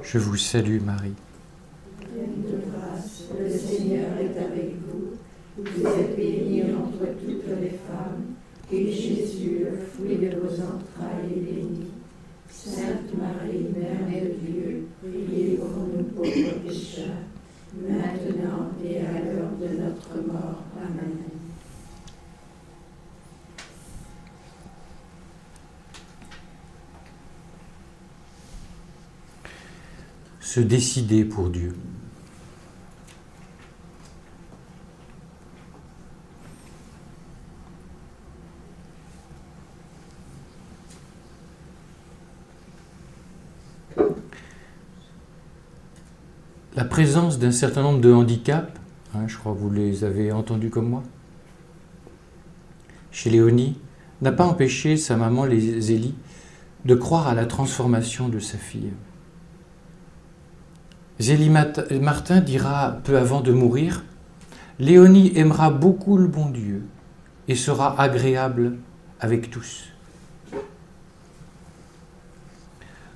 Je vous salue Marie. Pleine de grâce, le Seigneur est avec vous. Vous êtes bénie entre toutes les femmes, et Jésus, le fruit de vos entrailles, est béni. Sainte Marie, Mère de Dieu, priez pour nous pauvres pécheurs, maintenant et à l'heure de notre mort. Amen. Se décider pour Dieu. La présence d'un certain nombre de handicaps, je crois que vous les avez entendus comme moi, chez Léonie, n'a pas empêché sa maman Zélie de croire à la transformation de sa fille. Zélie Martin dira peu avant de mourir, « Léonie aimera beaucoup le bon Dieu et sera agréable avec tous. »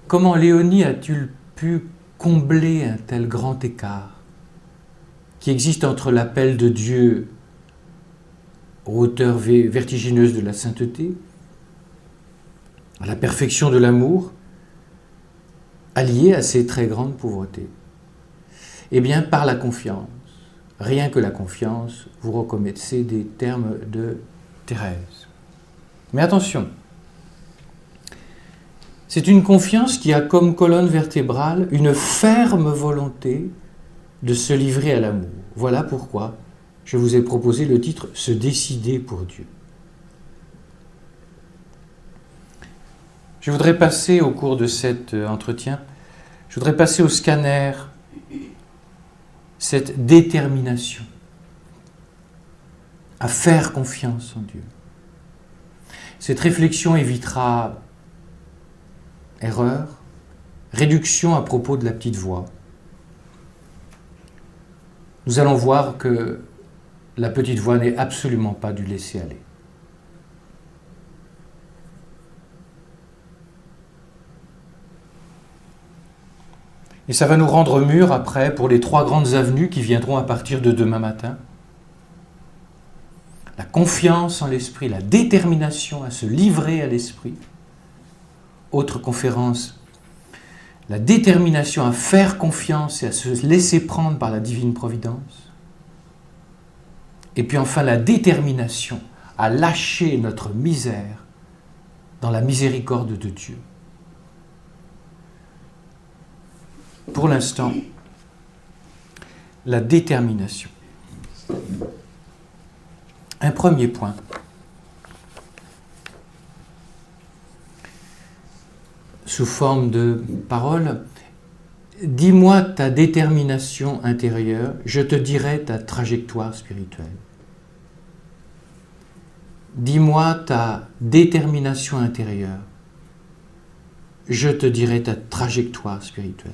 Comment Léonie a-t-il pu combler un tel grand écart qui existe entre l'appel de Dieu aux hauteurs vertigineuses de la sainteté, à la perfection de l'amour, alliée à ses très grandes pauvretés? Eh bien, par la confiance. Rien que la confiance, vous reconnaissez des termes de Thérèse. Mais attention, c'est une confiance qui a comme colonne vertébrale une ferme volonté de se livrer à l'amour. Voilà pourquoi je vous ai proposé le titre « Se décider pour Dieu ». Je voudrais passer au cours de cet entretien, je voudrais passer au scanner cette détermination à faire confiance en Dieu. Cette réflexion évitera erreur, réduction à propos de la petite voix. Nous allons voir que la petite voix n'est absolument pas du laisser-aller. Et ça va nous rendre mûrs après pour les 3 grandes avenues qui viendront à partir de demain matin. La confiance en l'esprit, la détermination à se livrer à l'esprit. Autre conférence, la détermination à faire confiance et à se laisser prendre par la divine providence. Et puis enfin la détermination à lâcher notre misère dans la miséricorde de Dieu. Pour l'instant, la détermination. Un premier point. Sous forme de parole, dis-moi ta détermination intérieure, je te dirai ta trajectoire spirituelle. Dis-moi ta détermination intérieure, je te dirai ta trajectoire spirituelle.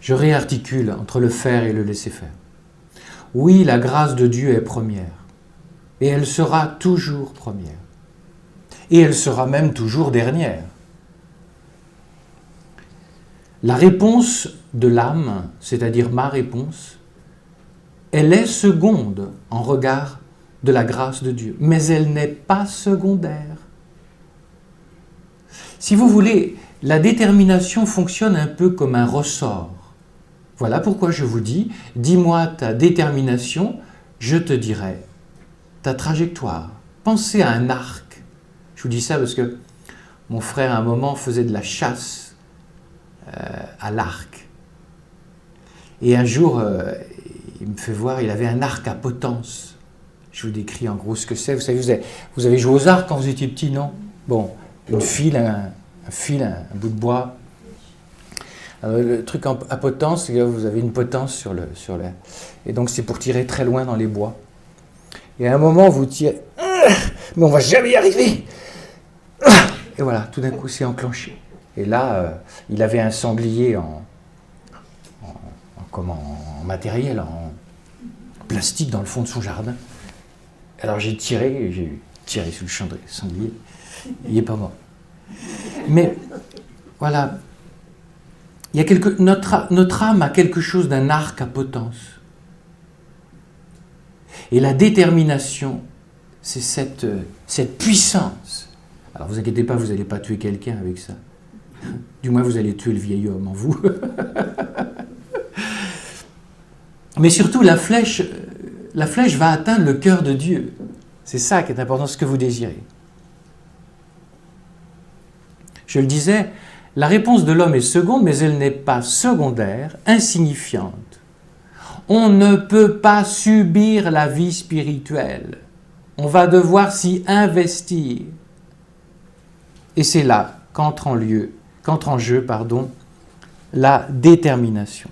Je réarticule entre le faire et le laisser faire. Oui, la grâce de Dieu est première. Et elle sera toujours première. Et elle sera même toujours dernière. La réponse de l'âme, c'est-à-dire ma réponse, elle est seconde en regard de la grâce de Dieu. Mais elle n'est pas secondaire. Si vous voulez, la détermination fonctionne un peu comme un ressort. Voilà pourquoi je vous dis, dis-moi ta détermination, je te dirai ta trajectoire. Pensez à un arc. Je vous dis ça parce que mon frère, à un moment, faisait de la chasse à l'arc. Et un jour, il me fait voir, il avait un arc à potence. Je vous décris en gros ce que c'est. Vous savez, vous avez joué aux arcs quand vous étiez petit, non? Bon, une file, un bout de bois. Alors, le truc à potence, c'est que vous avez une potence sur le... Et donc, c'est pour tirer très loin dans les bois. Et à un moment, vous tirez... Mais on ne va jamais y arriver. Et voilà, tout d'un coup, c'est enclenché. Et là, il avait un sanglier en matériel, en plastique dans le fond de son jardin. Alors j'ai tiré sur le sanglier. Il n'est pas mort. Mais voilà, notre âme a quelque chose d'un arc à potence. Et la détermination, c'est cette puissance. Alors vous inquiétez pas, vous n'allez pas tuer quelqu'un avec ça. Du moins, vous allez tuer le vieil homme en vous. Mais surtout, la flèche va atteindre le cœur de Dieu. C'est ça qui est important, ce que vous désirez. Je le disais, la réponse de l'homme est seconde, mais elle n'est pas secondaire, insignifiante. On ne peut pas subir la vie spirituelle. On va devoir s'y investir. Et c'est là qu'entre en jeu, la détermination.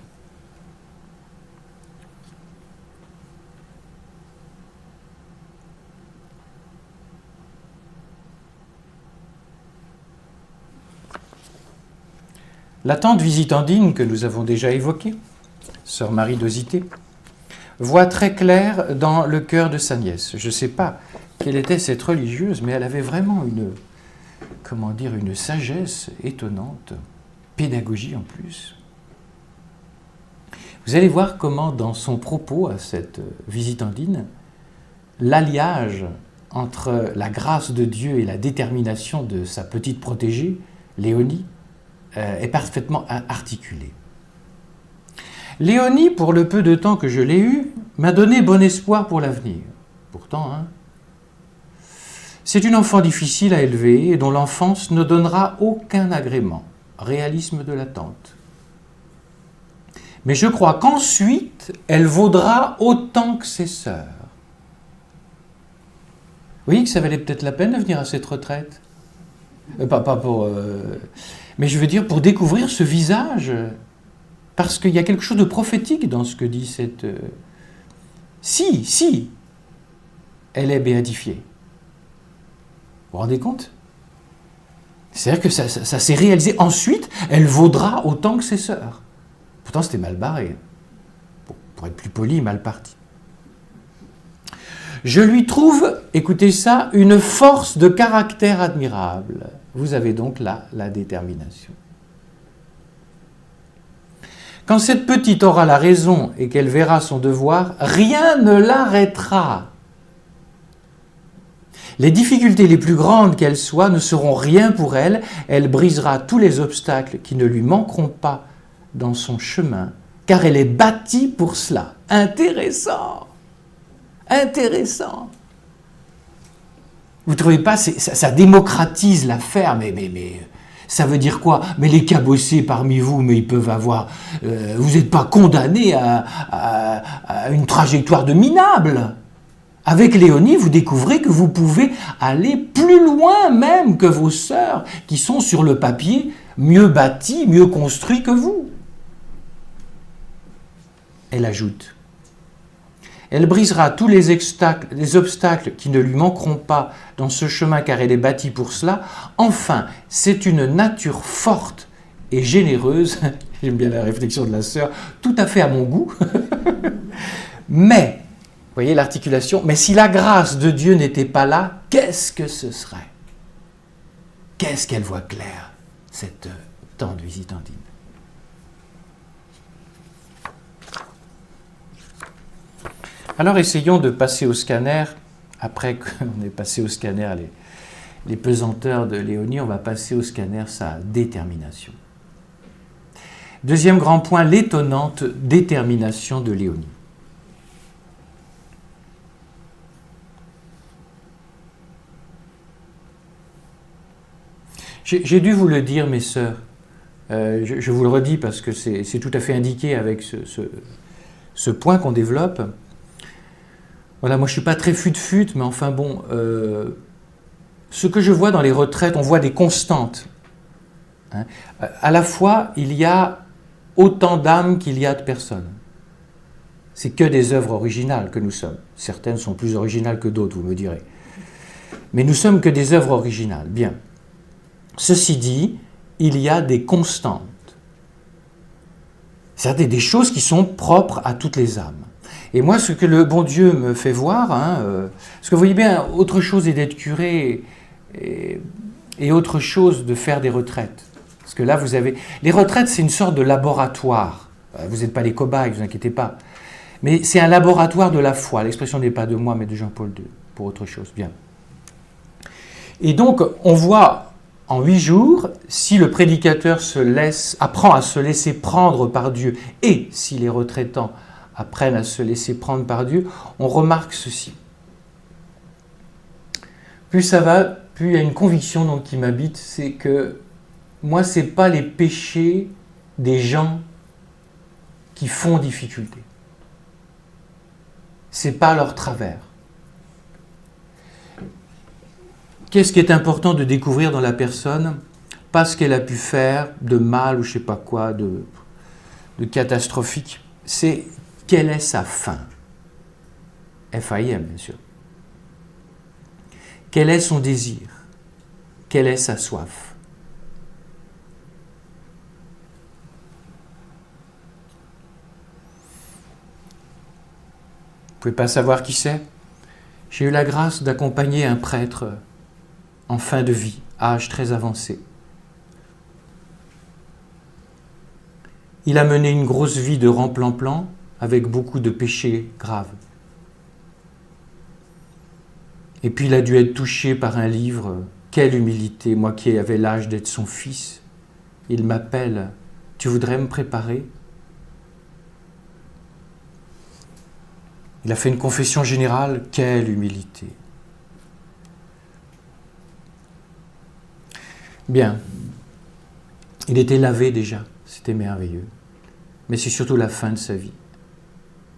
La tante visitandine que nous avons déjà évoquée, sœur Marie d'Osité, voit très clair dans le cœur de sa nièce. Je ne sais pas quelle était cette religieuse, mais elle avait vraiment une sagesse étonnante, pédagogie en plus. Vous allez voir comment dans son propos à cette visitandine, l'alliage entre la grâce de Dieu et la détermination de sa petite protégée, Léonie, est parfaitement articulé. Léonie, pour le peu de temps que je l'ai eue, m'a donné bon espoir pour l'avenir. Pourtant, c'est une enfant difficile à élever et dont l'enfance ne donnera aucun agrément. Réalisme de la tante. Mais je crois qu'ensuite, elle vaudra autant que ses sœurs. Vous voyez que ça valait peut-être la peine de venir à cette retraite. Mais je veux dire, pour découvrir ce visage, parce qu'il y a quelque chose de prophétique dans ce que dit cette... Si, elle est béatifiée. Vous vous rendez compte? C'est-à-dire que ça s'est réalisé. Ensuite, elle vaudra autant que ses sœurs. Pourtant, c'était mal barré. Pour être plus poli, mal parti. Je lui trouve, écoutez ça, une force de caractère admirable. Vous avez donc là la détermination. Quand cette petite aura la raison et qu'elle verra son devoir, rien ne l'arrêtera. Les difficultés les plus grandes qu'elles soient ne seront rien pour elle. Elle brisera tous les obstacles qui ne lui manqueront pas dans son chemin, car elle est bâtie pour cela. Intéressant. Vous ne trouvez pas, ça démocratise l'affaire, mais ça veut dire quoi? Mais les cabossés parmi vous, mais ils peuvent avoir... vous n'êtes pas condamnés à une trajectoire de minable. Avec Léonie, vous découvrez que vous pouvez aller plus loin même que vos sœurs, qui sont sur le papier mieux bâties, mieux construites que vous. Elle ajoute: elle brisera tous les obstacles qui ne lui manqueront pas dans ce chemin, car elle est bâtie pour cela. Enfin, c'est une nature forte et généreuse. J'aime bien la réflexion de la sœur, tout à fait à mon goût. Mais, vous voyez l'articulation, mais si la grâce de Dieu n'était pas là, qu'est-ce que ce serait? Qu'est-ce qu'elle voit clair, cette tante visitandine? Alors essayons de passer au scanner. Après qu'on ait passé au scanner les pesanteurs de Léonie, on va passer au scanner sa détermination. Deuxième grand point, l'étonnante détermination de Léonie. J'ai dû vous le dire, mes sœurs. Je vous le redis parce que c'est tout à fait indiqué avec ce point qu'on développe. Voilà, moi je ne suis pas très fut-fut, mais enfin bon, ce que je vois dans les retraites, on voit des constantes. Hein. À la fois, il y a autant d'âmes qu'il y a de personnes. C'est que des œuvres originales que nous sommes. Certaines sont plus originales que d'autres, vous me direz. Mais nous sommes que des œuvres originales. Bien. Ceci dit, il y a des constantes. C'est-à-dire des choses qui sont propres à toutes les âmes. Et moi, ce que le bon Dieu me fait voir, parce que vous voyez bien, autre chose est d'être curé et autre chose de faire des retraites. Parce que là, vous avez... Les retraites, c'est une sorte de laboratoire. Vous n'êtes pas les cobayes, ne vous inquiétez pas. Mais c'est un laboratoire de la foi. L'expression n'est pas de moi, mais de Jean-Paul II, pour autre chose. Bien. Et donc, on voit en 8 jours, si le prédicateur apprend à se laisser prendre par Dieu, et si les retraitants apprennent à se laisser prendre par Dieu, on remarque ceci. Plus ça va, plus il y a une conviction donc, qui m'habite, c'est que moi, ce n'est pas les péchés des gens qui font difficulté. Ce n'est pas leur travers. Qu'est-ce qui est important de découvrir dans la personne? Pas ce qu'elle a pu faire de mal ou je ne sais pas quoi, de catastrophique. C'est quelle est sa faim. F-A-I-M, bien sûr. Quel est son désir? Quelle est sa soif? Vous ne pouvez pas savoir qui c'est? J'ai eu la grâce d'accompagner un prêtre en fin de vie, âge très avancé. Il a mené une grosse vie de remplan-plan avec beaucoup de péchés graves. Et puis il a dû être touché par un livre. Quelle humilité, moi qui avais l'âge d'être son fils. Il m'appelle, tu voudrais me préparer? Il a fait une confession générale, quelle humilité. Bien, il était lavé déjà, c'était merveilleux. Mais c'est surtout la fin de sa vie.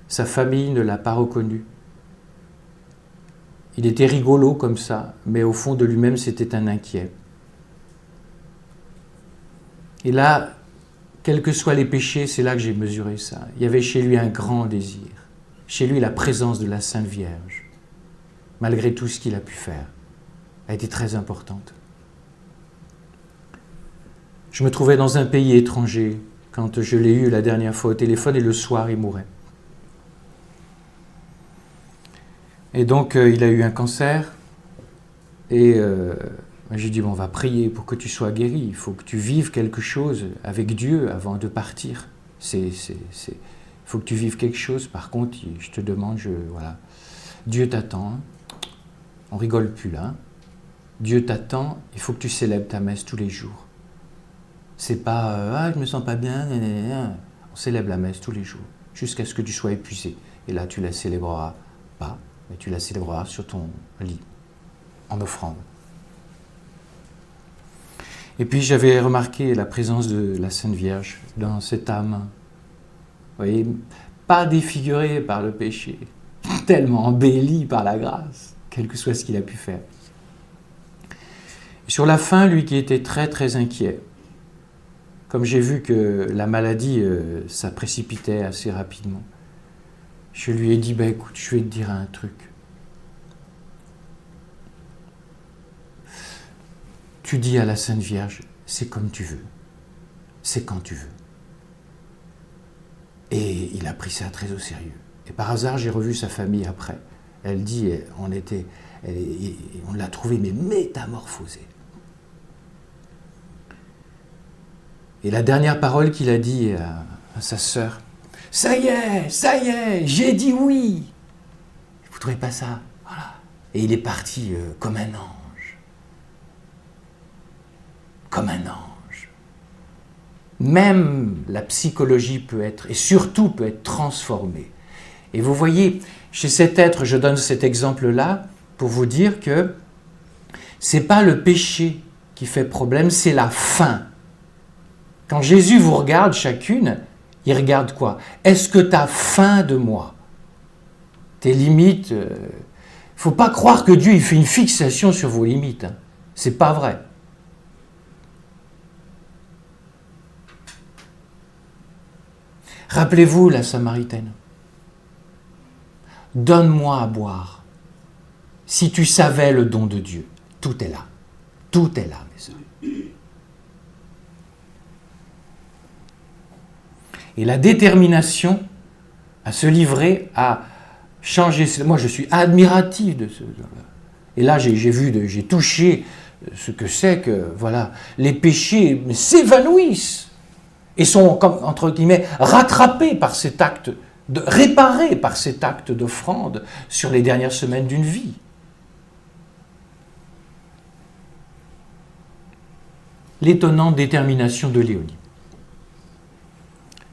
Sa famille ne l'a pas reconnu. Il était rigolo comme ça, mais au fond de lui-même, c'était un inquiet. Et là, quels que soient les péchés, c'est là que j'ai mesuré ça. Il y avait chez lui un grand désir. Chez lui, la présence de la Sainte Vierge, malgré tout ce qu'il a pu faire, a été très importante. Je me trouvais dans un pays étranger quand je l'ai eu la dernière fois au téléphone et le soir, il mourait. Et donc, il a eu un cancer et j'ai dit, bon, on va prier pour que tu sois guéri. Il faut que tu vives quelque chose avec Dieu avant de partir. Il faut que tu vives quelque chose. Par contre, je te demande, voilà. Dieu t'attend. Hein. On rigole plus là. Hein. Dieu t'attend. Il faut que tu célèbres ta messe tous les jours. C'est pas je me sens pas bien. On célèbre la messe tous les jours jusqu'à ce que tu sois épuisé. Et là, tu la célébreras pas, mais tu la célébreras sur ton lit en offrande. Et puis j'avais remarqué la présence de la Sainte Vierge dans cette âme. Vous voyez, pas défigurée par le péché, tellement embellie par la grâce, quel que soit ce qu'il a pu faire. Et sur la fin, lui qui était très très inquiet, comme j'ai vu que la maladie, ça précipitait assez rapidement, je lui ai dit, écoute, je vais te dire un truc. Tu dis à la Sainte Vierge, c'est comme tu veux, c'est quand tu veux. Et il a pris ça très au sérieux. Et par hasard, j'ai revu sa famille après. Elle dit, on l'a trouvé mais métamorphosé. Et la dernière parole qu'il a dit à sa sœur, ça y est, j'ai dit oui. Vous ne trouvez pas ça? Voilà. Et il est parti comme un ange. Comme un ange. Même la psychologie peut être, et surtout peut être transformée. Et vous voyez, chez cet être, je donne cet exemple-là pour vous dire que ce n'est pas le péché qui fait problème, c'est la faim. Quand Jésus vous regarde chacune, il regarde quoi? Est-ce que tu as faim de moi? Tes limites, il ne faut pas croire que Dieu il fait une fixation sur vos limites. Hein. Ce n'est pas vrai. Rappelez-vous la Samaritaine. Donne-moi à boire. Si tu savais le don de Dieu, tout est là. Tout est là, mes sœurs. et la détermination à se livrer, à changer. Moi, je suis admiratif de ce... Et là, j'ai touché ce que c'est que, voilà, les péchés s'évanouissent et sont, comme, entre guillemets, rattrapés par cet acte, réparés par cet acte d'offrande sur les dernières semaines d'une vie. L'étonnante détermination de Léonie.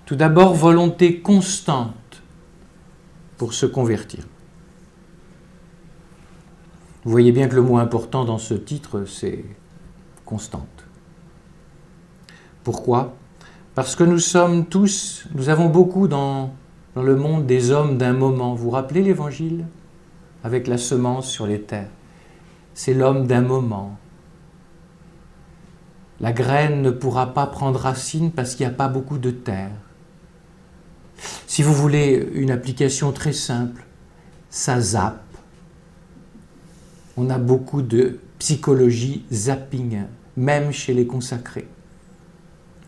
Tout d'abord, volonté constante pour se convertir. Vous voyez bien que le mot important dans ce titre, c'est constante. Pourquoi ? Parce que nous avons beaucoup dans le monde des hommes d'un moment. Vous vous rappelez l'Évangile ? Avec la semence sur les terres. C'est l'homme d'un moment. La graine ne pourra pas prendre racine parce qu'il n'y a pas beaucoup de terre. Si vous voulez une application très simple, ça zappe. On a beaucoup de psychologie zapping, même chez les consacrés.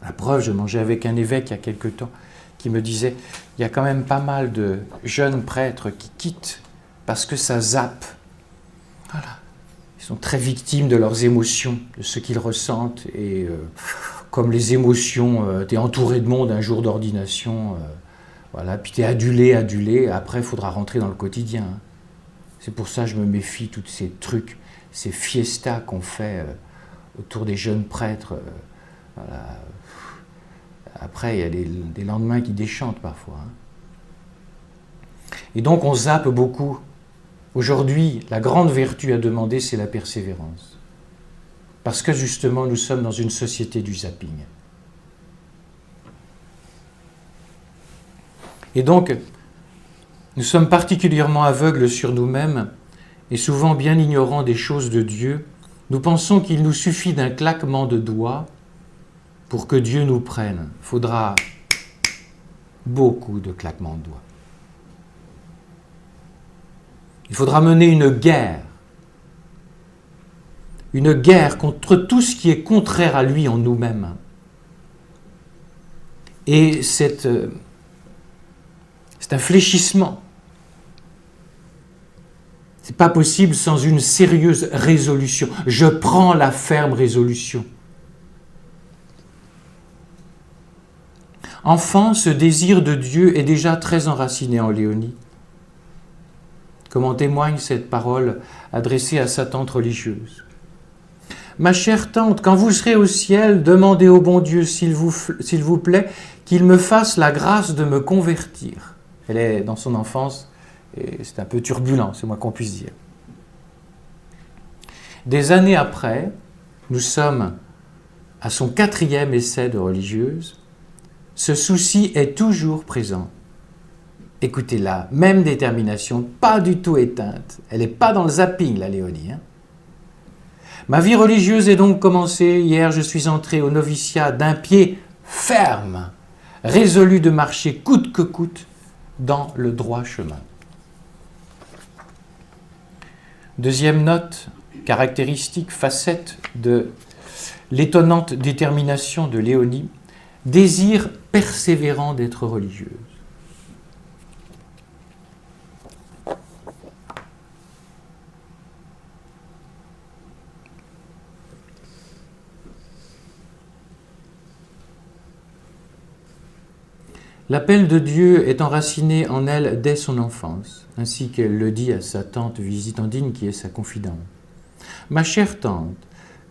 La preuve, je mangeais avec un évêque il y a quelque temps qui me disait il y a quand même pas mal de jeunes prêtres qui quittent parce que ça zappe. Voilà. Ils sont très victimes de leurs émotions, de ce qu'ils ressentent. Et comme les émotions, tu es entouré de monde un jour d'ordination, voilà, puis tu es adulé, après il faudra rentrer dans le quotidien. C'est pour ça que je me méfie de tous ces trucs, ces fiestas qu'on fait autour des jeunes prêtres. Voilà. Après, il y a des lendemains qui déchantent parfois. Et donc on zappe beaucoup. Aujourd'hui, la grande vertu à demander, c'est la persévérance. Parce que justement, nous sommes dans une société du zapping. Et donc, nous sommes particulièrement aveugles sur nous-mêmes et souvent bien ignorants des choses de Dieu. Nous pensons qu'il nous suffit d'un claquement de doigts pour que Dieu nous prenne. Il faudra beaucoup de claquements de doigts. Il faudra mener une guerre contre tout ce qui est contraire à lui en nous-mêmes. Et c'est un fléchissement. Ce n'est pas possible sans une sérieuse résolution. Je prends la ferme résolution. Enfant, ce désir de Dieu est déjà très enraciné en Léonie. Comme en témoigne cette parole adressée à sa tante religieuse. Ma chère tante, quand vous serez au ciel, demandez au bon Dieu, s'il vous plaît, qu'il me fasse la grâce de me convertir. Elle est dans son enfance, et c'est un peu turbulent, c'est moins qu'on puisse dire. Des années après, nous sommes à son 4e essai de religieuse, ce souci est toujours présent. Écoutez-la, même détermination, pas du tout éteinte. Elle n'est pas dans le zapping, la Léonie. Ma vie religieuse est donc commencée. Hier, je suis entré au noviciat d'un pied ferme, résolu de marcher coûte que coûte dans le droit chemin. Deuxième note, caractéristique, facette de l'étonnante détermination de Léonie, désir persévérant d'être religieuse. L'appel de Dieu est enraciné en elle dès son enfance, ainsi qu'elle le dit à sa tante Visitandine qui est sa confidente. « Ma chère tante,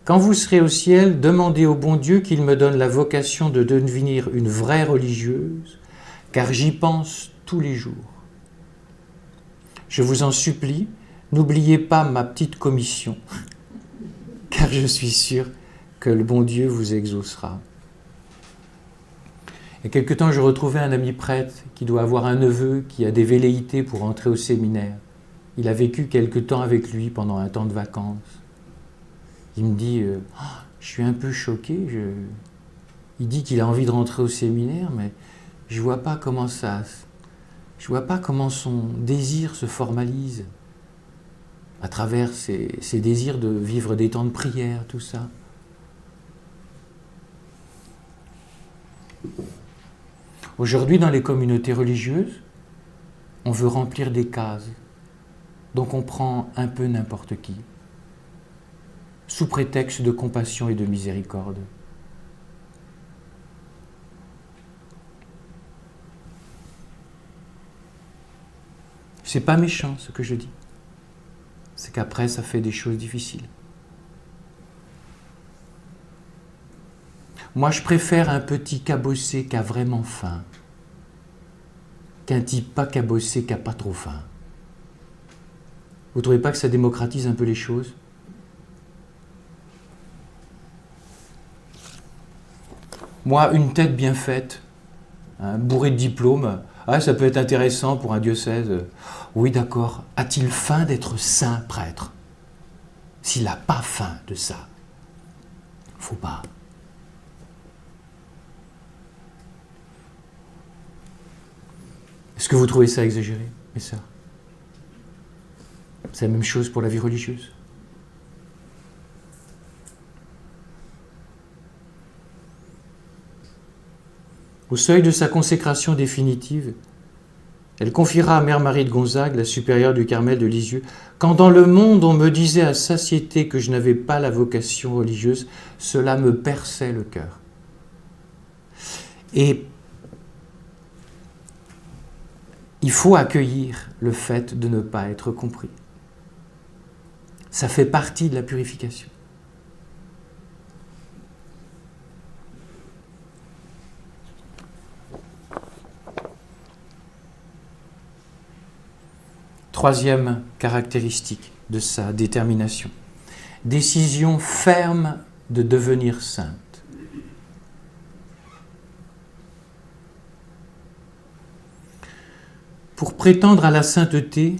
quand vous serez au ciel, demandez au bon Dieu qu'il me donne la vocation de devenir une vraie religieuse, car j'y pense tous les jours. Je vous en supplie, n'oubliez pas ma petite commission, car je suis sûr que le bon Dieu vous exaucera. » Il y a quelque temps, je retrouvais un ami prêtre qui doit avoir un neveu qui a des velléités pour entrer au séminaire. Il a vécu quelque temps avec lui pendant un temps de vacances. Il me dit je suis un peu choqué. Il dit qu'il a envie de rentrer au séminaire, mais je vois pas comment son désir se formalise à travers ses désirs de vivre des temps de prière, tout ça. Aujourd'hui, dans les communautés religieuses, on veut remplir des cases. Donc on prend un peu n'importe qui, sous prétexte de compassion et de miséricorde. C'est pas méchant ce que je dis. C'est qu'après, ça fait des choses difficiles. Moi, je préfère un petit cabossé qui a vraiment faim qu'un type pas cabossé qui n'a pas trop faim. Vous ne trouvez pas que ça démocratise un peu les choses? Moi, une tête bien faite, bourrée de diplômes, ça peut être intéressant pour un diocèse. Oui, d'accord. A-t-il faim d'être saint prêtre? S'il n'a pas faim de ça, faut pas. Est-ce que vous trouvez ça exagéré, mes sœurs? C'est la même chose pour la vie religieuse. Au seuil de sa consécration définitive, elle confiera à Mère Marie de Gonzague, la supérieure du Carmel de Lisieux, « Quand dans le monde on me disait à satiété que je n'avais pas la vocation religieuse, cela me perçait le cœur. » Et il faut accueillir le fait de ne pas être compris. Ça fait partie de la purification. Troisième caractéristique de sa détermination, décision ferme de devenir sainte. Pour prétendre à la sainteté,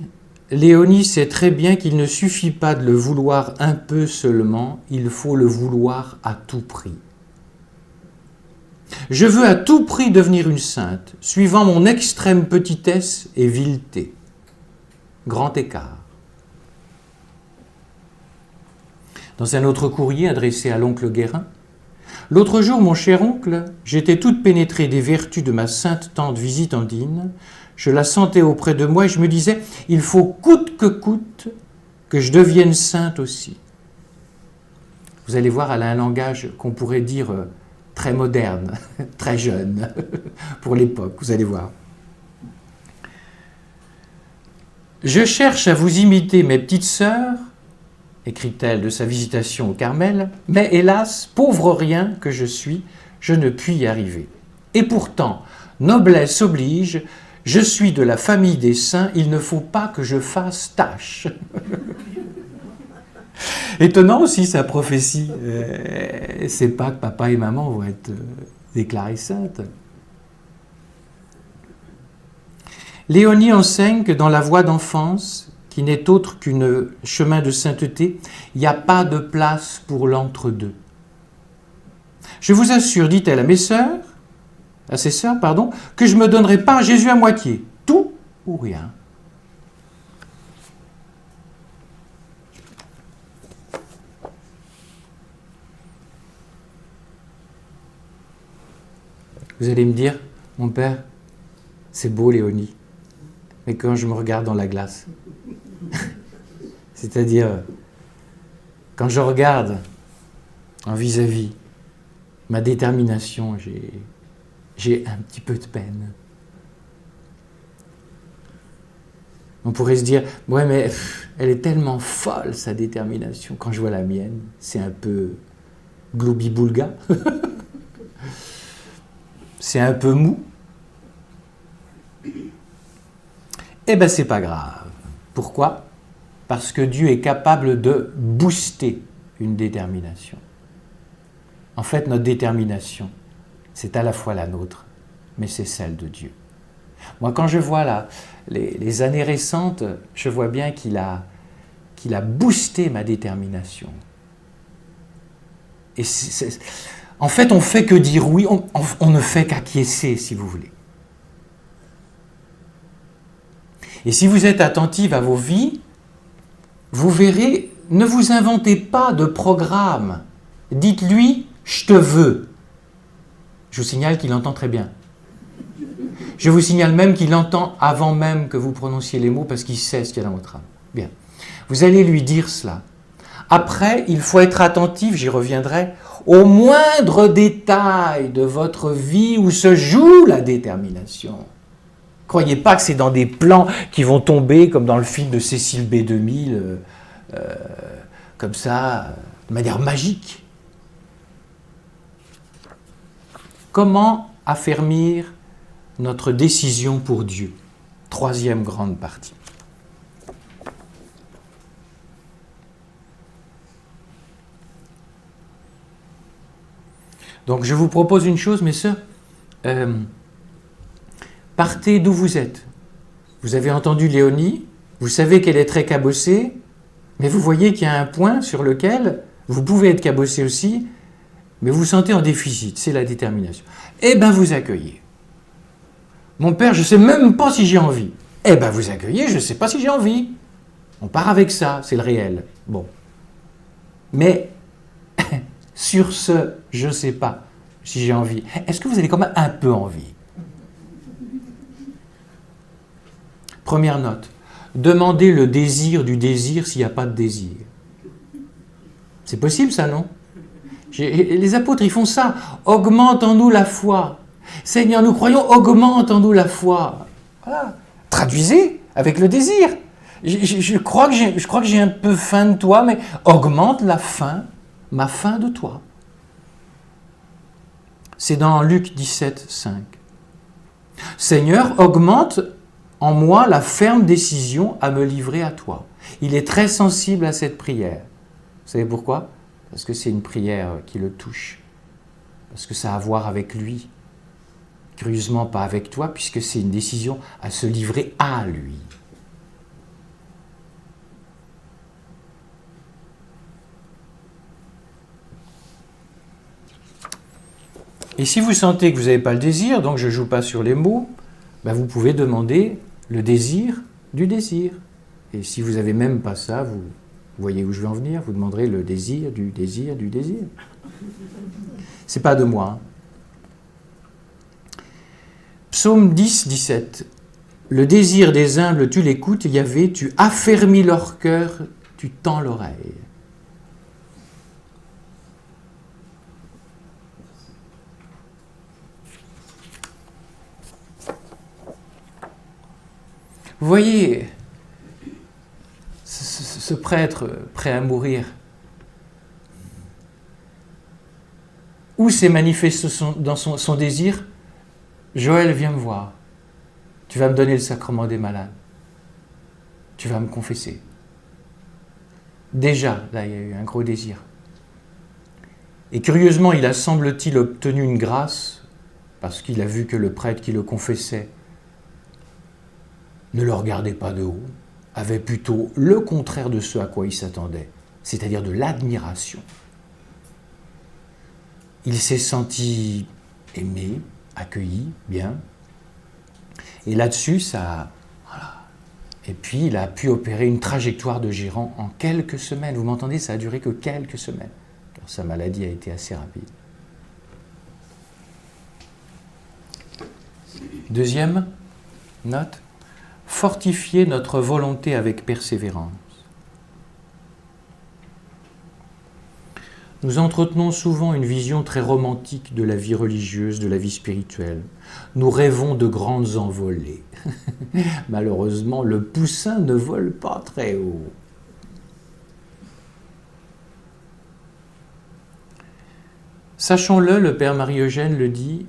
Léonie sait très bien qu'il ne suffit pas de le vouloir un peu seulement, il faut le vouloir à tout prix. Je veux à tout prix devenir une sainte, suivant mon extrême petitesse et vileté. Grand écart. Dans un autre courrier adressé à l'oncle Guérin, « L'autre jour, mon cher oncle, j'étais toute pénétrée des vertus de ma sainte tante Visitandine. Je la sentais auprès de moi et je me disais, il faut coûte que je devienne sainte aussi. » Vous allez voir, elle a un langage qu'on pourrait dire très moderne, très jeune, pour l'époque, vous allez voir. « Je cherche à vous imiter mes petites sœurs, écrit-elle de sa visitation au Carmel, mais hélas, pauvre rien que je suis, je ne puis y arriver. Et pourtant, noblesse oblige, je suis de la famille des saints, il ne faut pas que je fasse tâche. » Étonnant aussi sa prophétie. C'est pas que papa et maman vont être déclarées saintes. Léonie enseigne que dans la voie d'enfance, qui n'est autre qu'un chemin de sainteté, il n'y a pas de place pour l'entre-deux. Je vous assure, dit-elle à ses sœurs, que je ne me donnerai pas à Jésus à moitié, tout ou rien. Vous allez me dire, mon père, c'est beau Léonie, mais quand je me regarde dans la glace, c'est-à-dire quand je regarde en vis-à-vis ma détermination, j'ai un petit peu de peine. On pourrait se dire, ouais mais elle est tellement folle sa détermination, quand je vois la mienne, c'est un peu gloubi-boulga. C'est un peu mou. Eh bien, c'est pas grave. Pourquoi? Parce que Dieu est capable de booster une détermination. En fait, notre détermination, c'est à la fois la nôtre, mais c'est celle de Dieu. Moi, quand je vois les années récentes, je vois bien qu'il a boosté ma détermination. Et en fait, on ne fait que dire oui, on ne fait qu'acquiescer, si vous voulez. Et si vous êtes attentive à vos vies, vous verrez, ne vous inventez pas de programme. Dites-lui, je te veux. Je vous signale qu'il entend très bien. Je vous signale même qu'il entend avant même que vous prononciez les mots parce qu'il sait ce qu'il y a dans votre âme. Bien. Vous allez lui dire cela. Après, il faut être attentif, j'y reviendrai, au moindre détail de votre vie où se joue la détermination. Croyez pas que c'est dans des plans qui vont tomber comme dans le film de Cécile B2000, comme ça, de manière magique. Comment affermir notre décision pour Dieu? Troisième grande partie. Donc je vous propose une chose, mes sœurs. Partez d'où vous êtes. Vous avez entendu Léonie, vous savez qu'elle est très cabossée, mais vous voyez qu'il y a un point sur lequel vous pouvez être cabossé aussi, mais vous vous sentez en déficit, c'est la détermination. Eh bien, vous accueillez. Mon père, je ne sais même pas si j'ai envie. Eh bien, vous accueillez, je ne sais pas si j'ai envie. On part avec ça, c'est le réel. Bon. Mais, sur ce, je ne sais pas si j'ai envie. Est-ce que vous avez quand même un peu envie? Première note. Demandez le désir du désir s'il n'y a pas de désir. C'est possible ça, non? Les apôtres, ils font ça. Augmente en nous la foi. Seigneur, nous croyons, augmente en nous la foi. Voilà. Traduisez avec le désir. Je crois que j'ai un peu faim de toi, mais augmente la faim, ma faim de toi. C'est dans Luc 17, 5. Seigneur, augmente en moi la ferme décision à me livrer à toi. Il est très sensible à cette prière. Vous savez pourquoi? Parce que c'est une prière qui le touche. Parce que ça a à voir avec lui. Curieusement, pas avec toi, puisque c'est une décision à se livrer à lui. Et si vous sentez que vous n'avez pas le désir, donc je ne joue pas sur les mots, ben vous pouvez demander le désir du désir. Et si vous n'avez même pas ça, vous voyez où je veux en venir, vous demanderez le désir du désir du désir. C'est pas de moi. Hein. Psaume 10, 17. Le désir des humbles, tu l'écoutes, Yahvé, tu affermis leur cœur, tu tends l'oreille. Vous voyez, ce prêtre prêt à mourir, où s'est manifesté dans son désir? Joël, viens me voir. Tu vas me donner le sacrement des malades. Tu vas me confesser. Déjà, là, il y a eu un gros désir. Et curieusement, il a, semble-t-il, obtenu une grâce, parce qu'il a vu que le prêtre qui le confessait ne le regardait pas de haut, avait plutôt le contraire de ce à quoi il s'attendait, c'est-à-dire de l'admiration. Il s'est senti aimé, accueilli, bien. Et là-dessus, ça... Voilà. Et puis, il a pu opérer une trajectoire de gérant en quelques semaines. Vous m'entendez, ça a duré que quelques semaines, car sa maladie a été assez rapide. Deuxième note. Fortifier notre volonté avec persévérance. Nous entretenons souvent une vision très romantique de la vie religieuse, de la vie spirituelle. Nous rêvons de grandes envolées. Malheureusement, le poussin ne vole pas très haut. Sachons-le, le Père Marie-Eugène le dit,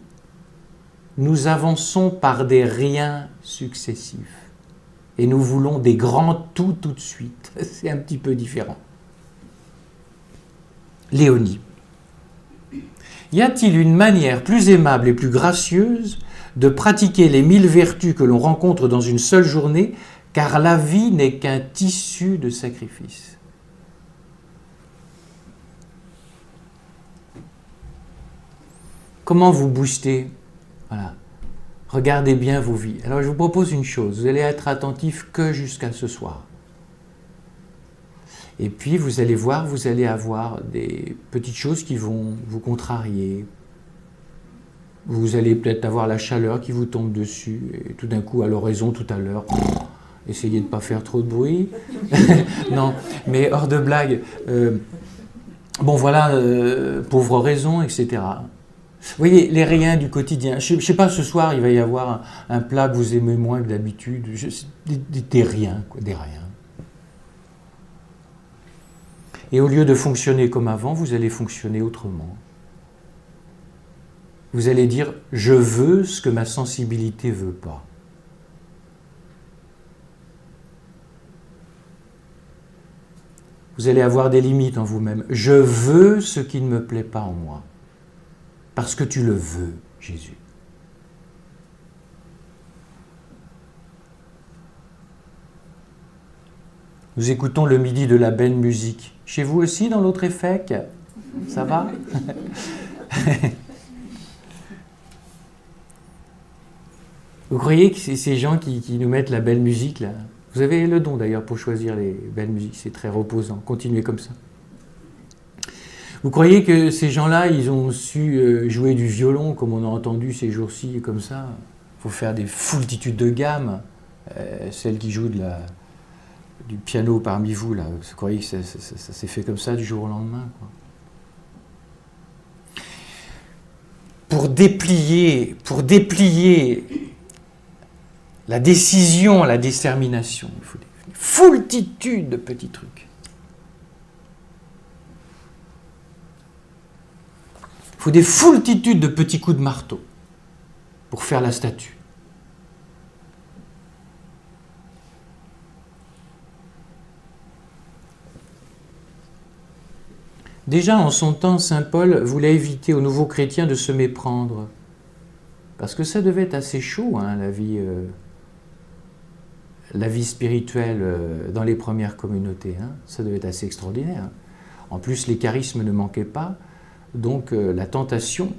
nous avançons par des riens successifs. Et nous voulons des grands tout de suite. C'est un petit peu différent. Léonie. Y a-t-il une manière plus aimable et plus gracieuse de pratiquer les 1000 vertus que l'on rencontre dans une seule journée, car la vie n'est qu'un tissu de sacrifices? Comment vous booster? Voilà. Regardez bien vos vies. Alors je vous propose une chose, vous allez être attentif que jusqu'à ce soir. Et puis vous allez voir, vous allez avoir des petites choses qui vont vous contrarier. Vous allez peut-être avoir la chaleur qui vous tombe dessus, et tout d'un coup, à l'oraison, tout à l'heure, essayez de ne pas faire trop de bruit. Non, mais hors de blague. Bon, voilà, pauvre raison, etc. Vous voyez, les riens du quotidien. Je ne sais pas, ce soir, il va y avoir un plat que vous aimez moins que d'habitude. Des riens, quoi, des riens. Et au lieu de fonctionner comme avant, vous allez fonctionner autrement. Vous allez dire « je veux ce que ma sensibilité ne veut pas ». Vous allez avoir des limites en vous-même. « Je veux ce qui ne me plaît pas en moi ». Parce que tu le veux, Jésus. Nous écoutons le midi de la belle musique. Chez vous aussi, dans l'autre EFEC? Ça va? Vous croyez que c'est ces gens qui nous mettent la belle musique, là? Vous avez le don, d'ailleurs, pour choisir les belles musiques. C'est très reposant. Continuez comme ça. Vous croyez que ces gens-là, ils ont su jouer du violon, comme on a entendu ces jours-ci, comme ça? Il faut faire des foultitudes de gammes. Celle qui joue du piano parmi vous, là, vous croyez que ça s'est fait comme ça du jour au lendemain, quoi. Pour déplier la décision, la détermination, il faut des foultitudes de petits trucs. Il faut des foultitudes de petits coups de marteau pour faire la statue. Déjà en son temps, saint Paul voulait éviter aux nouveaux chrétiens de se méprendre. Parce que ça devait être assez chaud, hein, la vie spirituelle dans les premières communautés. Hein. Ça devait être assez extraordinaire. Hein. En plus, les charismes ne manquaient pas. Donc la tentation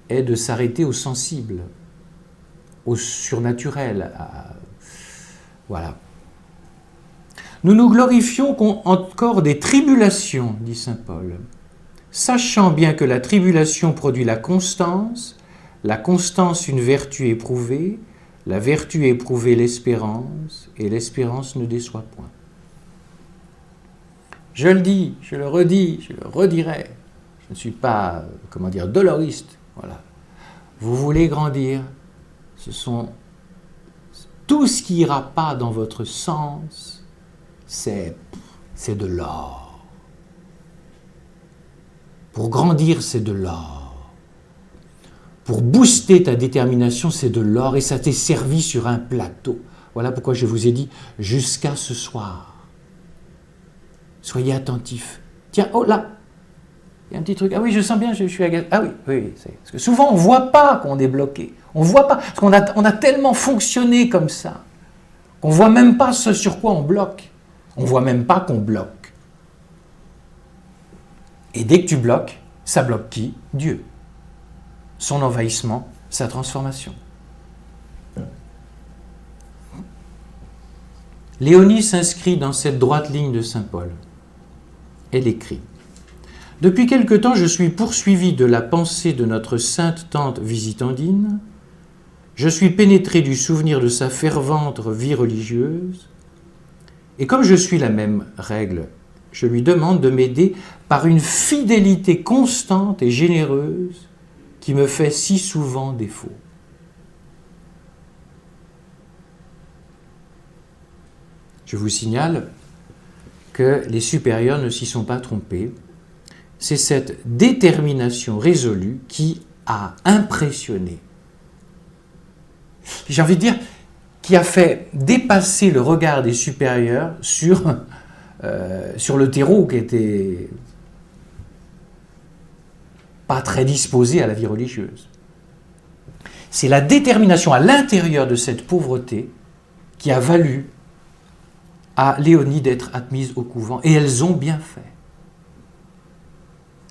est de s'arrêter au sensible, au surnaturel. Voilà. Nous nous glorifions encore des tribulations, dit saint Paul, sachant bien que la tribulation produit la constance une vertu éprouvée, la vertu éprouvée l'espérance, et l'espérance ne déçoit point. Je le dis, je le redis, je le redirai. Je ne suis pas, doloriste. Voilà. Vous voulez grandir, ce sont tout ce qui ira pas dans votre sens, c'est de l'or. Pour grandir, c'est de l'or. Pour booster ta détermination, c'est de l'or et ça t'est servi sur un plateau. Voilà pourquoi je vous ai dit jusqu'à ce soir. Soyez attentifs. Tiens, oh là, il y a un petit truc. Ah oui, je sens bien, je suis agacé. Ah oui, parce que souvent on ne voit pas qu'on est bloqué. On ne voit pas, parce qu'on a tellement fonctionné comme ça, qu'on ne voit même pas ce sur quoi on bloque. On ne voit même pas qu'on bloque. Et dès que tu bloques, ça bloque qui? Dieu. Son envahissement, sa transformation. Léonie s'inscrit dans cette droite ligne de saint Paul. Elle écrit « Depuis quelque temps, je suis poursuivi de la pensée de notre sainte tante Visitandine. Je suis pénétré du souvenir de sa fervente vie religieuse. Et comme je suis la même règle, je lui demande de m'aider par une fidélité constante et généreuse qui me fait si souvent défaut. » Je vous signale que les supérieurs ne s'y sont pas trompés. C'est cette détermination résolue qui a impressionné. J'ai envie de dire, qui a fait dépasser le regard des supérieurs sur le terreau qui était pas très disposé à la vie religieuse. C'est la détermination à l'intérieur de cette pauvreté qui a valu à Léonie d'être admise au couvent. Et elles ont bien fait.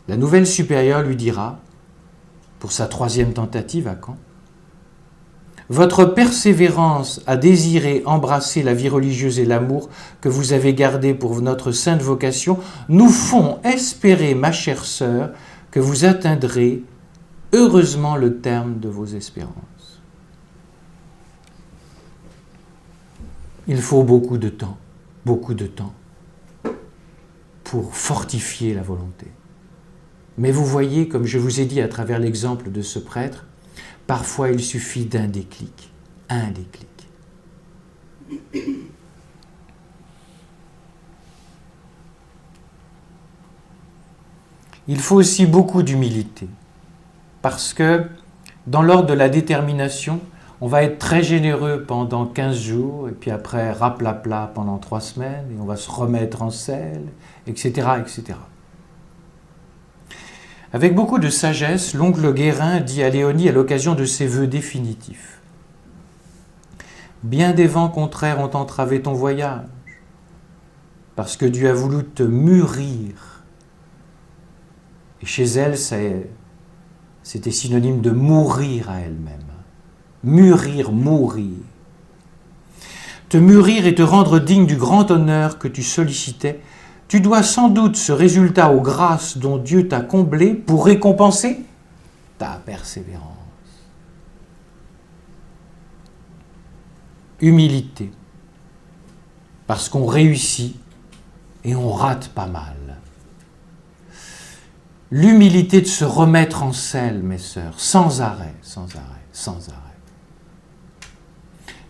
La nouvelle supérieure lui dira, pour sa 3e tentative à Caen, « Votre persévérance à désirer embrasser la vie religieuse et l'amour que vous avez gardé pour notre sainte vocation nous font espérer, ma chère sœur, que vous atteindrez heureusement le terme de vos espérances. Il faut beaucoup de temps pour fortifier la volonté. Mais vous voyez, comme je vous ai dit à travers l'exemple de ce prêtre, parfois il suffit d'un déclic, un déclic. Il faut aussi beaucoup d'humilité, parce que dans l'ordre de la détermination, on va être très généreux pendant 15 jours, et puis après raplapla pendant 3 semaines, et on va se remettre en selle, etc., etc. Avec beaucoup de sagesse, l'oncle Guérin dit à Léonie à l'occasion de ses vœux définitifs: « Bien des vents contraires ont entravé ton voyage, parce que Dieu a voulu te mûrir. » Et chez elle, c'était synonyme de mourir à elle-même. Mûrir, mourir. Te mûrir et te rendre digne du grand honneur que tu sollicitais, tu dois sans doute ce résultat aux grâces dont Dieu t'a comblé pour récompenser ta persévérance. Humilité, parce qu'on réussit et on rate pas mal. L'humilité de se remettre en selle, mes sœurs, sans arrêt, sans arrêt, sans arrêt.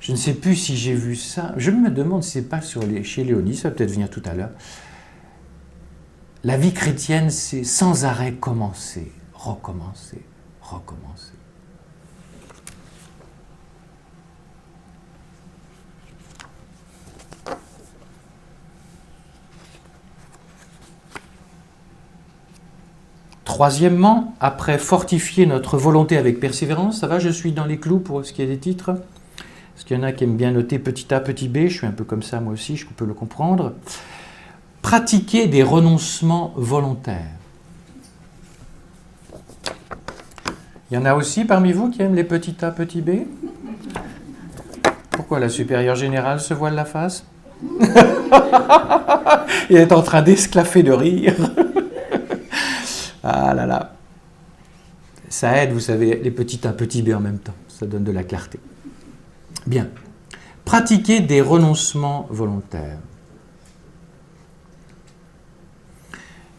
Je ne sais plus si j'ai vu ça, je me demande si ce n'est pas chez Léonie, ça va peut-être venir tout à l'heure. La vie chrétienne, c'est sans arrêt commencer, recommencer, recommencer. Troisièmement, après fortifier notre volonté avec persévérance, ça va, je suis dans les clous pour ce qui est des titres. Parce qu'il y en a qui aiment bien noter petit a, petit b, je suis un peu comme ça moi aussi, je peux le comprendre. Pratiquer des renoncements volontaires. Il y en a aussi parmi vous qui aiment les petit a, petit b? Pourquoi la supérieure générale se voile la face? Il est en train d'esclaffer de rire. Ah là là. Ça aide, vous savez, les petits a, petit b en même temps. Ça donne de la clarté. Bien. Pratiquer des renoncements volontaires.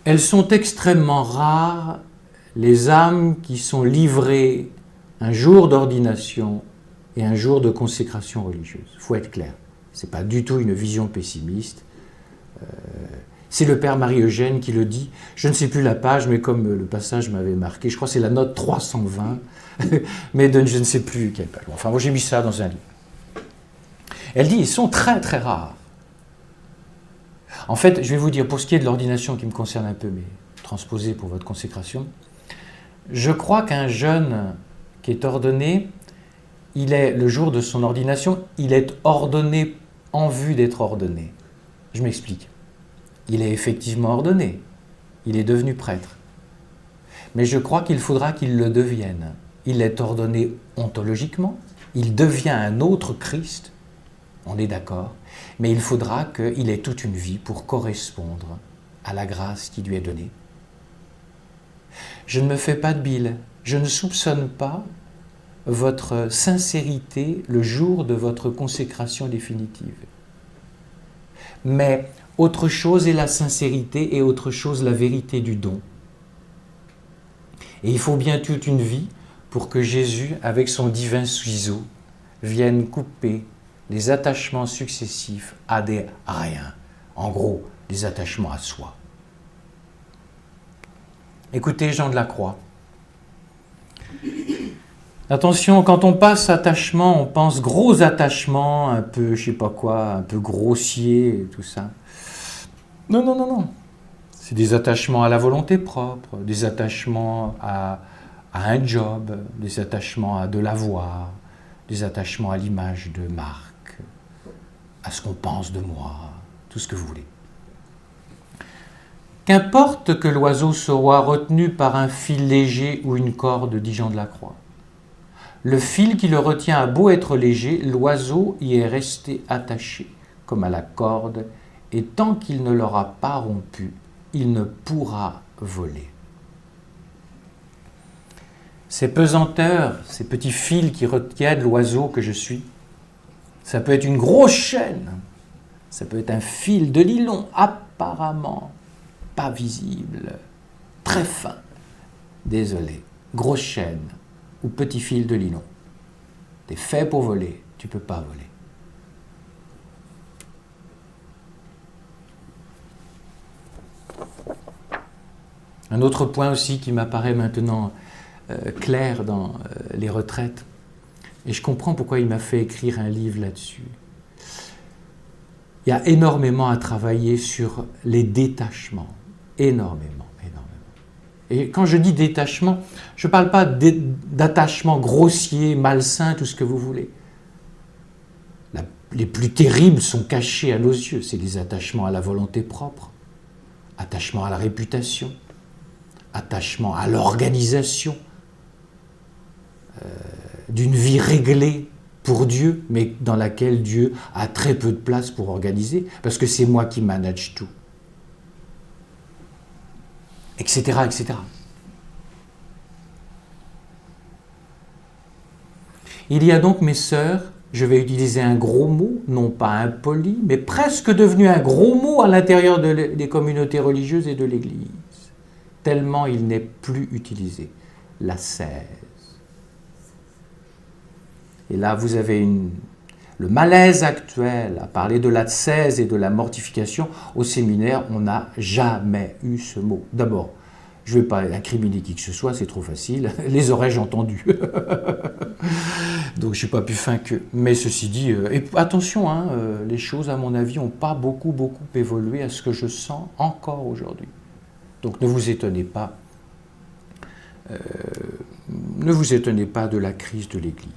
Elles sont extrêmement rares, les âmes qui sont livrées un jour d'ordination et un jour de consécration religieuse. Il faut être clair. Ce n'est pas du tout une vision pessimiste. C'est le père Marie-Eugène qui le dit. Je ne sais plus la page, mais comme le passage m'avait marqué, je crois que c'est la note 320, mais de je ne sais plus quelle page. Enfin, moi j'ai mis ça dans un livre. Elle dit, ils sont très très rares. En fait, je vais vous dire, pour ce qui est de l'ordination qui me concerne un peu, mais transposée pour votre consécration, je crois qu'un jeune qui est ordonné, il est, le jour de son ordination, il est ordonné en vue d'être ordonné. Je m'explique. Il est effectivement ordonné. Il est devenu prêtre. Mais je crois qu'il faudra qu'il le devienne. Il est ordonné ontologiquement. Il devient un autre Christ. On est d'accord. Mais il faudra qu'il ait toute une vie pour correspondre à la grâce qui lui est donnée. Je ne me fais pas de bile. Je ne soupçonne pas votre sincérité le jour de votre consécration définitive. Mais autre chose est la sincérité et autre chose la vérité du don. Et il faut bien toute une vie pour que Jésus, avec son divin ciseau, vienne couper les attachements successifs à des riens. En gros, les attachements à soi. Écoutez Jean de la Croix. Attention, quand on passe attachement, on pense gros attachement, un peu, je sais pas quoi, un peu grossier, et tout ça. Non, non, non, non. C'est des attachements à la volonté propre, des attachements à un job, des attachements à de l'avoir, des attachements à l'image de marque, à ce qu'on pense de moi, tout ce que vous voulez. Qu'importe que l'oiseau soit retenu par un fil léger ou une corde, dit Jean de la Croix. Le fil qui le retient a beau être léger, l'oiseau y est resté attaché, comme à la corde, et tant qu'il ne l'aura pas rompu, il ne pourra voler. ces pesanteurs, ces petits fils qui retiennent l'oiseau que je suis. Ça peut être une grosse chaîne, ça peut être un fil de nylon apparemment pas visible, très fin. Désolé, grosse chaîne ou petit fil de nylon. T'es fait pour voler, tu peux pas voler. Un autre point aussi qui m'apparaît maintenant clair dans les retraites, et je comprends pourquoi il m'a fait écrire un livre là-dessus. Il y a énormément à travailler sur les détachements, énormément. Et quand je dis détachement, je ne parle pas d'attachement grossier, malsain, tout ce que vous voulez. Les plus terribles sont cachés à nos yeux, c'est les attachements à la volonté propre, attachement à la réputation, attachement à l'organisation d'une vie réglée pour Dieu, mais dans laquelle Dieu a très peu de place pour organiser, parce que c'est moi qui manage tout, etc., etc. Il y a donc, mes sœurs, je vais utiliser un gros mot, non pas impoli, mais presque devenu un gros mot à l'intérieur des communautés religieuses et de l'Église, tellement il n'est plus utilisé, l'ascèse. Et là, vous avez le malaise actuel à parler de l'ascèse et de la mortification. Au séminaire, on n'a jamais eu ce mot. D'abord, je ne vais pas incriminer qui que ce soit, c'est trop facile. Les aurais-je entendus. Donc, je ne suis pas plus fin qu'eux. Mais ceci dit, et attention, les choses, à mon avis, n'ont pas beaucoup évolué à ce que je sens encore aujourd'hui. Donc, ne vous étonnez pas. Ne vous étonnez pas de la crise de l'Église.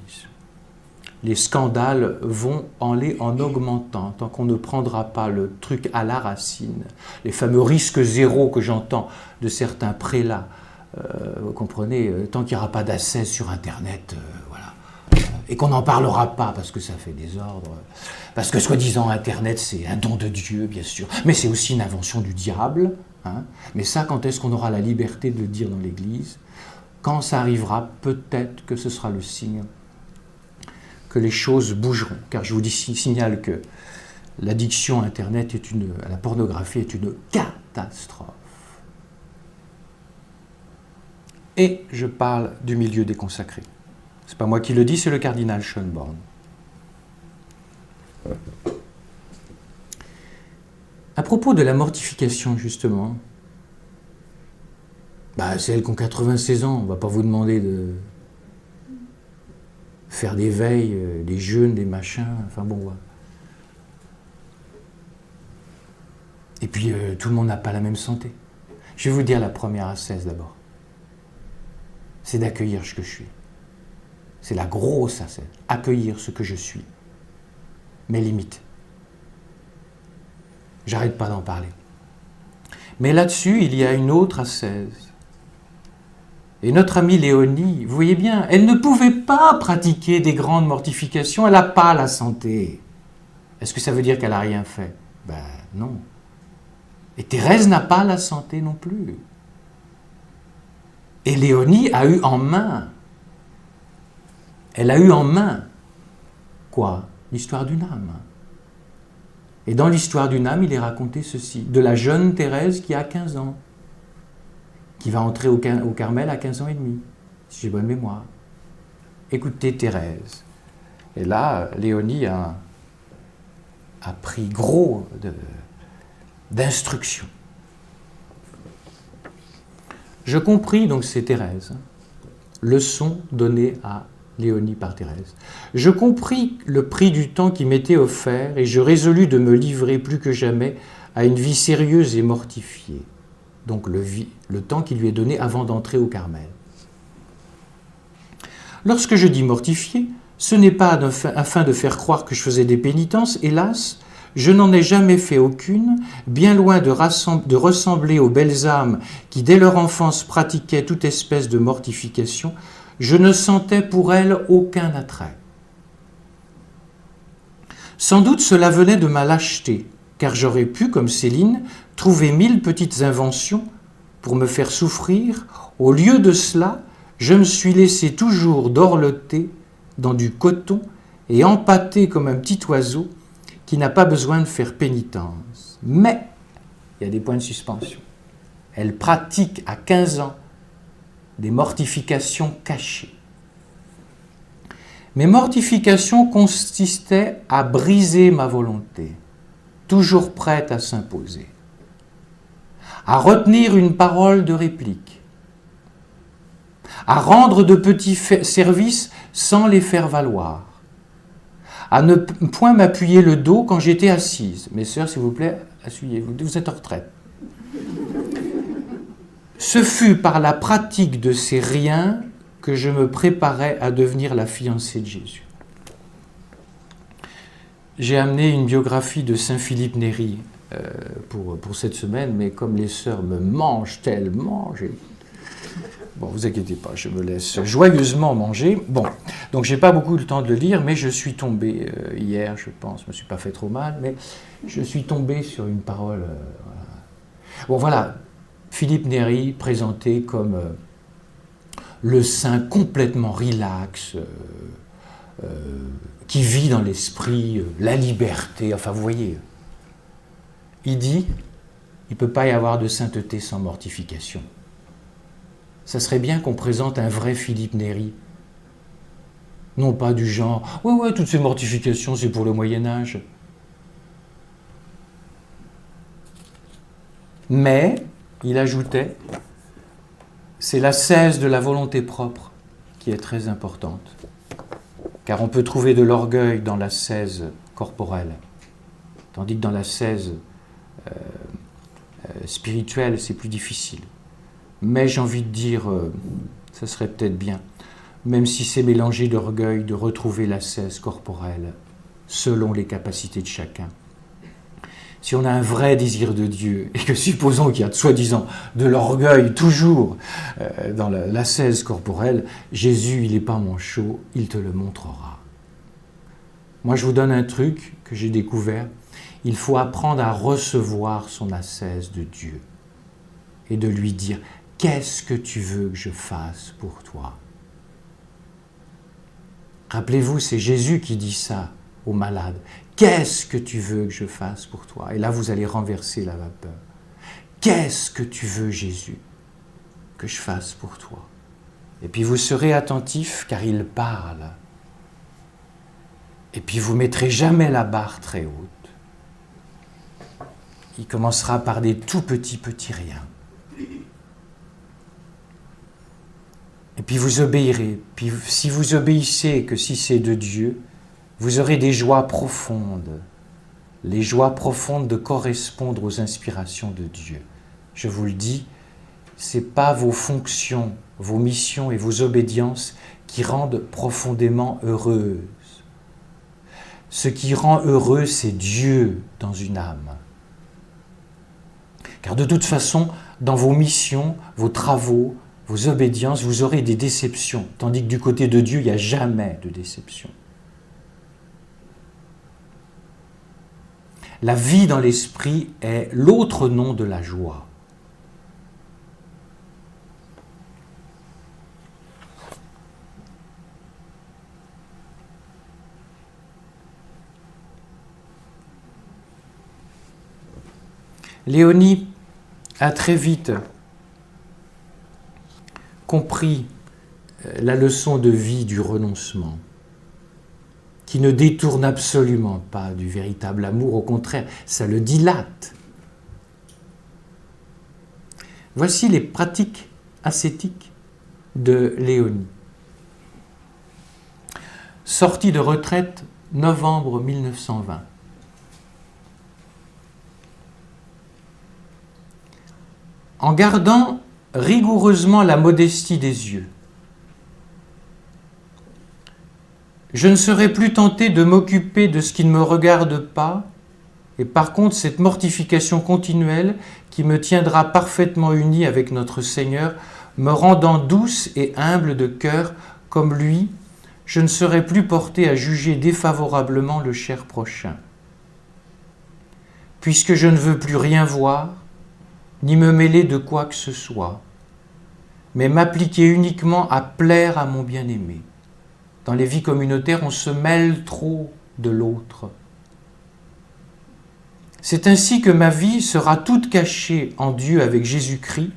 Les scandales vont aller en augmentant tant qu'on ne prendra pas le truc à la racine. Les fameux risques zéro que j'entends de certains prélats, vous comprenez, tant qu'il n'y aura pas d'ascèse sur Internet, voilà. Et qu'on n'en parlera pas parce que ça fait désordre, parce que soi-disant Internet c'est un don de Dieu, bien sûr, mais c'est aussi une invention du diable. Mais ça, quand est-ce qu'on aura la liberté de le dire dans l'Église? Quand ça arrivera, peut-être que ce sera le signe que les choses bougeront. Car je vous signale que l'addiction à Internet, à la pornographie, est une catastrophe. Et je parle du milieu des consacrés. Ce n'est pas moi qui le dis, c'est le cardinal Schönborn. À propos de la mortification, justement, celles qui ont 96 ans, on ne va pas vous demander de faire des veilles, des jeûnes, des machins, enfin bon, ouais. Et puis, tout le monde n'a pas la même santé. Je vais vous dire la première ascèse d'abord. C'est d'accueillir ce que je suis. C'est la grosse ascèse. Accueillir ce que je suis. Mes limites. J'arrête pas d'en parler. Mais là-dessus, il y a une autre ascèse. Et notre amie Léonie, vous voyez bien, elle ne pouvait pas pratiquer des grandes mortifications, elle n'a pas la santé. Est-ce que ça veut dire qu'elle n'a rien fait? Non. Et Thérèse n'a pas la santé non plus. Et Léonie a eu en main. Elle a eu en main, quoi? L'histoire d'une âme. Et dans l'histoire d'une âme, il est raconté ceci, de la jeune Thérèse qui a 15 ans. Qui va entrer au Carmel à 15 ans et demi, si j'ai bonne mémoire. Écoutez Thérèse. Et là, Léonie a pris gros d'instructions. Je compris, donc c'est Thérèse, leçon donnée à Léonie par Thérèse. Je compris le prix du temps qui m'était offert et je résolus de me livrer plus que jamais à une vie sérieuse et mortifiée. Donc le temps qui lui est donné avant d'entrer au Carmel. Lorsque je dis mortifié, ce n'est pas afin de faire croire que je faisais des pénitences, hélas, je n'en ai jamais fait aucune, bien loin de ressembler aux belles âmes qui dès leur enfance pratiquaient toute espèce de mortification, je ne sentais pour elles aucun attrait. Sans doute cela venait de ma lâcheté, car j'aurais pu, comme Céline, trouver 1000 petites inventions pour me faire souffrir. Au lieu de cela, je me suis laissé toujours dorloter dans du coton et empâter comme un petit oiseau qui n'a pas besoin de faire pénitence. Mais, il y a des points de suspension, elle pratique à 15 ans des mortifications cachées. Mes mortifications consistaient à briser ma volonté, toujours prête à s'imposer, à retenir une parole de réplique, à rendre de petits services sans les faire valoir, à ne point m'appuyer le dos quand j'étais assise. Mes sœurs, s'il vous plaît, asseyez-vous, vous êtes en retraite. Ce fut par la pratique de ces riens que je me préparais à devenir la fiancée de Jésus. J'ai amené une biographie de Saint Philippe Néri pour cette semaine, mais comme les sœurs me mangent tellement, bon, vous inquiétez pas, je me laisse joyeusement manger. Bon, donc j'ai pas beaucoup le temps de le lire, mais je suis tombé hier, je pense, je me suis pas fait trop mal, mais je suis tombé sur une parole. Voilà. Bon, voilà, Philippe Néri présenté comme le saint complètement relax, qui vit dans l'esprit, la liberté, enfin vous voyez. Il dit, il ne peut pas y avoir de sainteté sans mortification. Ça serait bien qu'on présente un vrai Philippe Néri. Non pas du genre, ouais, toutes ces mortifications, c'est pour le Moyen-Âge. Mais, il ajoutait, c'est l'ascèse de la volonté propre qui est très importante. Car on peut trouver de l'orgueil dans l'ascèse corporelle, tandis que dans l'ascèse spirituelle, c'est plus difficile. Mais j'ai envie de dire, ça serait peut-être bien, même si c'est mélangé d'orgueil, de retrouver l'ascèse corporelle, selon les capacités de chacun. Si on a un vrai désir de Dieu, et que supposons qu'il y a soi-disant de l'orgueil toujours dans l'ascèse corporelle, Jésus, il n'est pas manchot, il te le montrera. Moi, je vous donne un truc que j'ai découvert. Il faut apprendre à recevoir son ascèse de Dieu et de lui dire « Qu'est-ce que tu veux que je fasse pour toi ?» Rappelez-vous, c'est Jésus qui dit ça aux malades. « Qu'est-ce que tu veux que je fasse pour toi ?» Et là, vous allez renverser la vapeur. « Qu'est-ce que tu veux, Jésus, que je fasse pour toi ?» Et puis vous serez attentif car il parle. Et puis vous ne mettrez jamais la barre très haute. Il commencera par des tout petits riens. Et puis vous obéirez. Puis si vous obéissez, que si c'est de Dieu, vous aurez des joies profondes. Les joies profondes de correspondre aux inspirations de Dieu. Je vous le dis, ce n'est pas vos fonctions, vos missions et vos obédiences qui rendent profondément heureuses. Ce qui rend heureux, c'est Dieu dans une âme. Car de toute façon, dans vos missions, vos travaux, vos obédiences, vous aurez des déceptions, tandis que du côté de Dieu, il n'y a jamais de déception. La vie dans l'esprit est l'autre nom de la joie. Léonie a très vite compris la leçon de vie du renoncement, qui ne détourne absolument pas du véritable amour, au contraire, ça le dilate. Voici les pratiques ascétiques de Léonie. Sortie de retraite, novembre 1920. En gardant rigoureusement la modestie des yeux, je ne serai plus tenté de m'occuper de ce qui ne me regarde pas, et par contre cette mortification continuelle qui me tiendra parfaitement uni avec notre Seigneur, me rendant douce et humble de cœur comme lui, je ne serai plus porté à juger défavorablement le cher prochain. Puisque je ne veux plus rien voir, ni me mêler de quoi que ce soit, mais m'appliquer uniquement à plaire à mon bien-aimé. Dans les vies communautaires, on se mêle trop de l'autre. C'est ainsi que ma vie sera toute cachée en Dieu avec Jésus-Christ,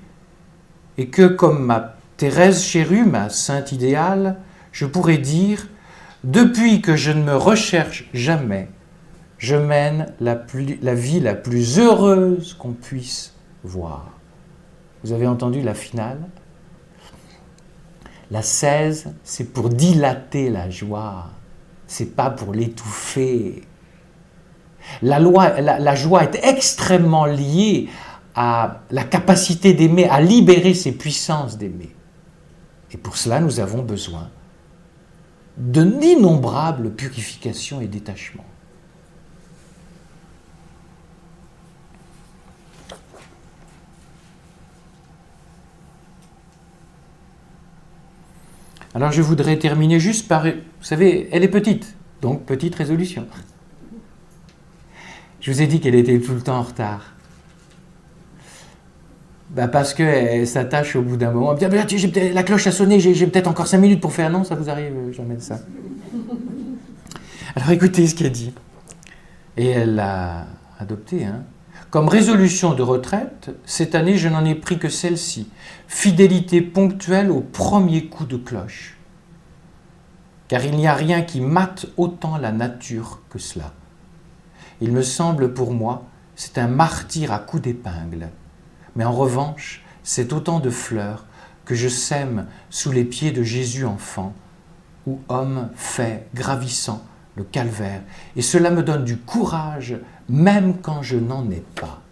et que, comme ma Thérèse Chéru, ma sainte idéale, je pourrais dire « Depuis que je ne me recherche jamais, je mène la vie la plus heureuse qu'on puisse voir. » Vous avez entendu la finale? La 16, c'est pour dilater la joie, c'est pas pour l'étouffer. La joie est extrêmement liée à la capacité d'aimer, à libérer ses puissances d'aimer. Et pour cela, nous avons besoin d'innombrables purifications et détachements. Alors je voudrais terminer juste par... Vous savez, elle est petite, donc petite résolution. Je vous ai dit qu'elle était tout le temps en retard. Parce qu'elle s'attache au bout d'un moment. La cloche a sonné, j'ai peut-être encore 5 minutes pour faire. Non, ça vous arrive jamais ça. Alors écoutez ce qu'elle dit. Et elle l'a adopté. Comme résolution de retraite, cette année, je n'en ai pris que celle-ci. Fidélité ponctuelle au premier coup de cloche. Car il n'y a rien qui mate autant la nature que cela. Il me semble pour moi, c'est un martyre à coups d'épingle. Mais en revanche, c'est autant de fleurs que je sème sous les pieds de Jésus enfant, ou homme fait, gravissant le calvaire. Et cela me donne du courage, même quand je n'en ai pas.